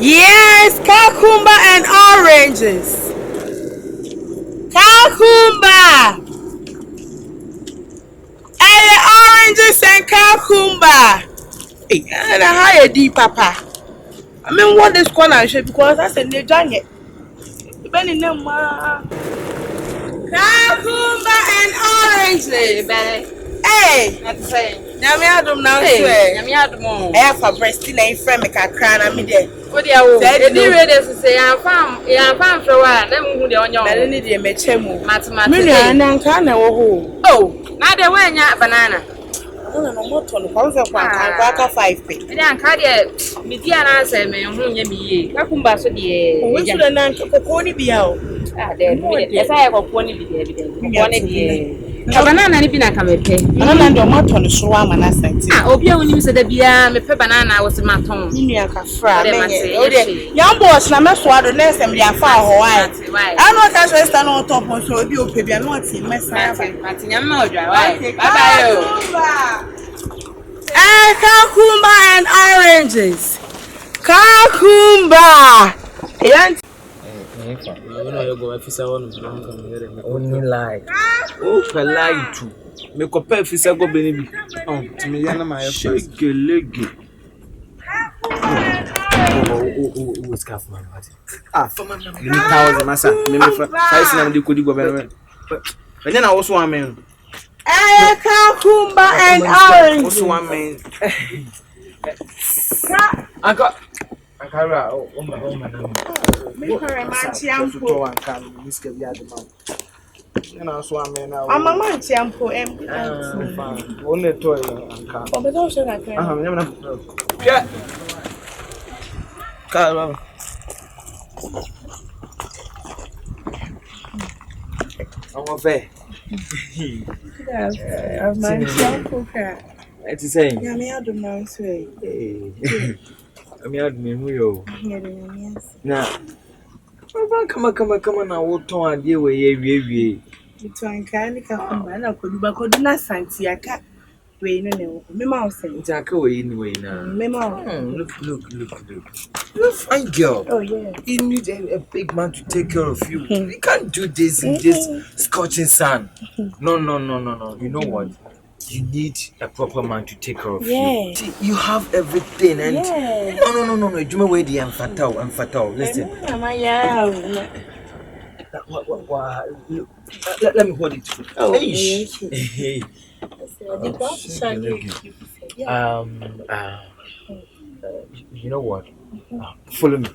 Yes, cucumber and oranges. Cucumber. And oranges and cucumber. Hey, and a higher deep papa. I mean, what this corner should because I said they done it. Benny no ma. Cucumber and oranges. Hey, That's saying. Nyame adom now swear. Nyame adom. I have a breast in a friend make a crown and me there. What do you want? Any ready to say I'm farm for a while. Let me who on your Melanie de mechemu. mathematics. Mina na nka na wo ho. Oh, now they wear banana. No moto no kwa se kwa aka 5 pe. Me dan ka de me di ana say me hu nya me ye. Kakumba so de. We should na kokko ni bia o. Ah, there. Yes, I have kokko ni bi there. Kokko ni bi. Banana ni bi na ka me pe. Banana ndo moto no so ama na senti. Ah, obi a woni se da bia me pe banana wo se maton. Ni aka fra me. O de young boss na me so ado na se me dia fa ho why. I know ka so stand on top so obi o pe bia no ati me sa. Mati nyama odwa why. Bye bye. Cucumber and oranges. Cucumber. Only lie. Oh, lie too. Me compare if go baby. Oh, to me yana my shake leg. Oh, scarf man. Ah, for my 1000 massa. Me price na me could go better. But then I also want me. Cucumber and oranges. Also want me. I got oh my me correct man chiampo can miss get the man. And also want me now. I'm a man chiampo Only toy and can. Oh, but don't say that. Yeah. Carl. I'm fair. I've man chiampo. It's the same. Yeah, me adom now swear. I'm out me who now. Come on now. What time dear we It's one kind of cucumber na kodu na santiaka. We no me mouse. it's a go anyway now. Me mouse. You're a fine girl. Oh yeah. You need a big man to take care of you. You can't do this in this scorching sun. No. You know what? You need a proper man to take care of you. See, you have everything and no. Do you way the I'm fatal. Listen. Let me hold it. Oh, hey. You know what? Follow me.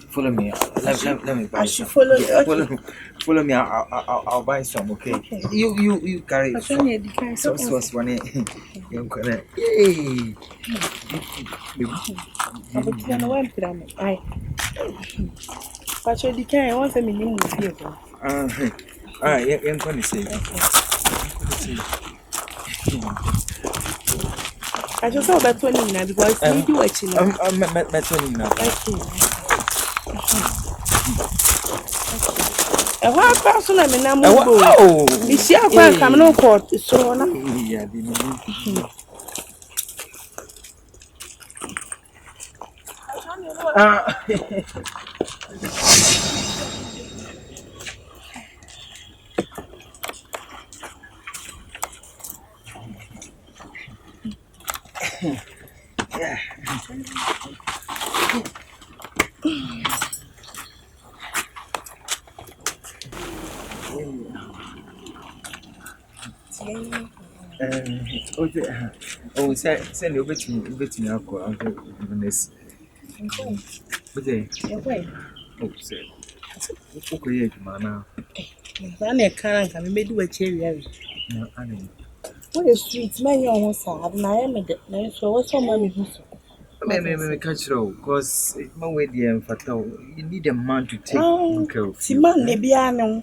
Let me buy. I should follow you. Follow me. I'll buy some. Okay. You carry it. Sauce one. You can. Hey. But you decay. I want them in English. Alright. I'm going to say. I just saw that 20 now because you do actually. I'm 20 now. A while person I mean, I'm oh, it's your come no court. So, yeah, yeah. Send you betting alcohol on this. But then, oh, say, okay, man. I can't make you a cherry. No, I mean, what a sweet man you almost have. And I am a good man, so what's your money? Maybe catch it all because my way, dear, fatal. You need a man to take care of you. Simon, maybe I know.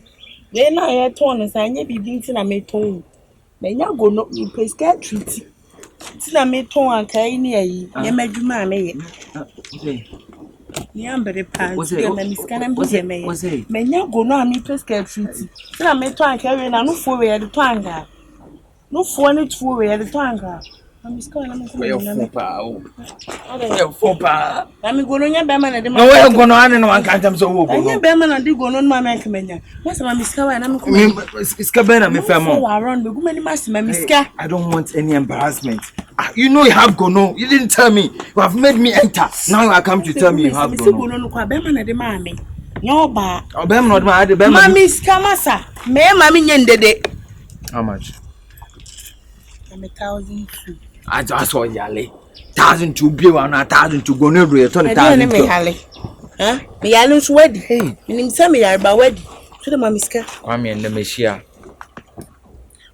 Then I had torn as I may be beating a metal. May not go not you place get treaty. Tina made torn and carry near ye. You made you, mammy. Yamber pants, was it? Miss Cannon was it? May not go no, me place get treaty. Tina made torn carrying a no 4 way at the tanga. No 4 and 2 way at the tanga. I'm scared. I'm Where fopa? Where Fopa? I'm going to be man. No, we're going on and one can't so. I know Beman and do go on my man. What's my miska and I'm coming. It's Cabana, my family. Around the woman, my miska. I don't want any embarrassment. You know you have gono. You didn't tell me. You have made me enter. Now I come to tell me you have gono. Beman and the mammy. No, ba. Oh, Bem not my Mammy's camasa. May mammy ended. How much? I'm 1,002. I just saw Yale. 1,002 bill and 1,002 go near you. 20,000. Huh? Me alone wedding. Hey, you tell me you're about wedding. To the mamiska. I'm in the Messiah.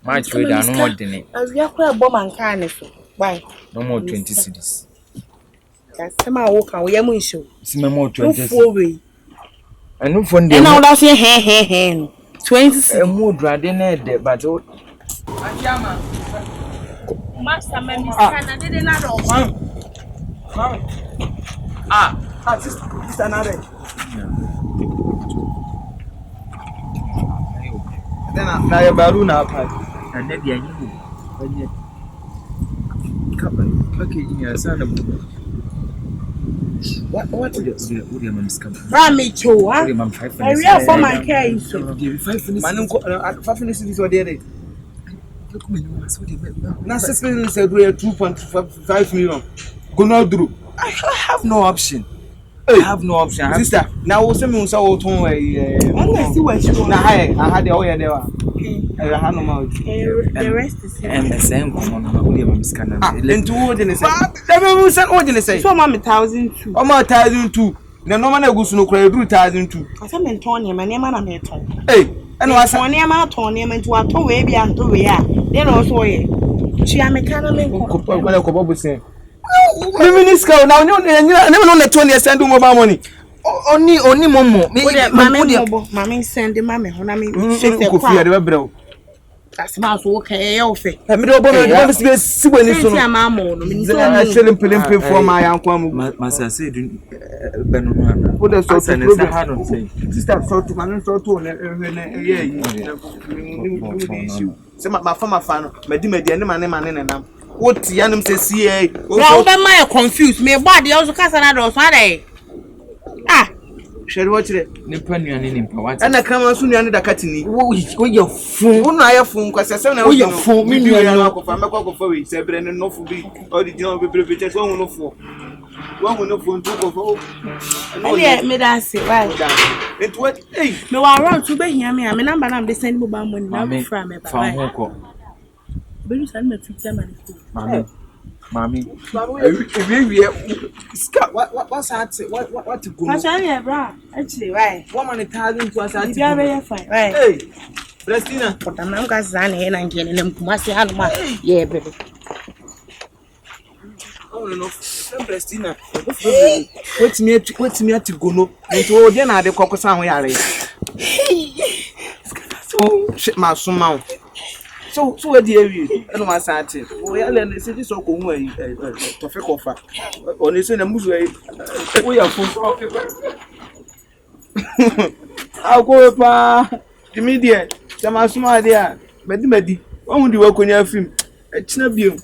My trade are no more than it. As we are quite a bomb and kindness. Why? No more 20 cities. That's some walk and we are more show. It's no more 20 cities. I know from the and now that's your hand. 20 more dragging there, but Master, my mister, I didn't know. Sister, another. Then I baruna and then the okay, son of what is William's company? Rami Cho, I real for my case. 5 minutes or there. Now, 6 minutes ago, 2.5 million. Go not through. I have no option. I have no option. Sister, now what's the most I will turn away? I see what you want. I had the oil there. I had no mouth. The rest is and the same William scanner. Then 2 ordinance. So, Mamma 1,002. Oh, my 1,002. The normal goes no credit 2,002. I said, Antonia, my name and a ton. Hey, and what's on near my Tony and to a two baby and to we are. Then also, she am a cannabis. Minister, now you never know the 20 send mobile money. Only Momo. Mammy send the mammy when I mean, that's about okay. Off it. I'm not going to see when it's a mamma. I shouldn't pay for my uncle. Massa said, Benona. What a sort of sister, so to manage to some of my former fan, Medina, the enemy man. What Yanum says, CA? Well, my confused me. Why the also cast another Sunday? Ah, shall watch it. Nippon in power. And I come soon under the cutting. Oh, your phone. I have phone because I said, oh, your phone. Me, I know for my cocoa for it. Seven and no for me. Or did you know we just one for? One will not phone to go. I made us say, right? It what? Hey, no, I want to be here. I mean, I'm the same mobile money from me. But you send me to Mammy. Mammy, what's that? What to go? Actually, right? 1,000 was very fine, right? Hey, Brestina, but I'm not going to and getting them to my yeah, baby. Oh, no, Brestina. What's me to go? No, and to then I the cocoa we are. So, shit, my son. So where the area? I don't want to say. We are learning. Say thisoko who to fake offer. On say na musu we are phone. I go pa the media. Sama suma dia. Medi. Won di wakonya film. E china biom.